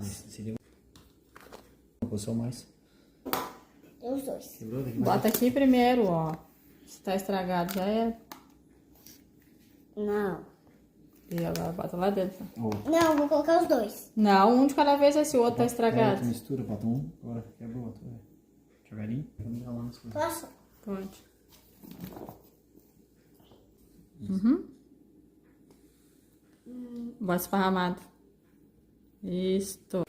Seria uma posição mais. Os dois. Quebrou daqui? Bota aqui primeiro, ó. Se tá estragado, já é. Não. E agora bota lá dentro. Não, vou colocar os dois. Não, um de cada vez, esse outro tá Tu estragado. mistura, bota um. Agora quebrou outro. Devagarinho. Vamos dar lá nas coisas. Posso? Pode. Uhum. Bota esparramado. Isto.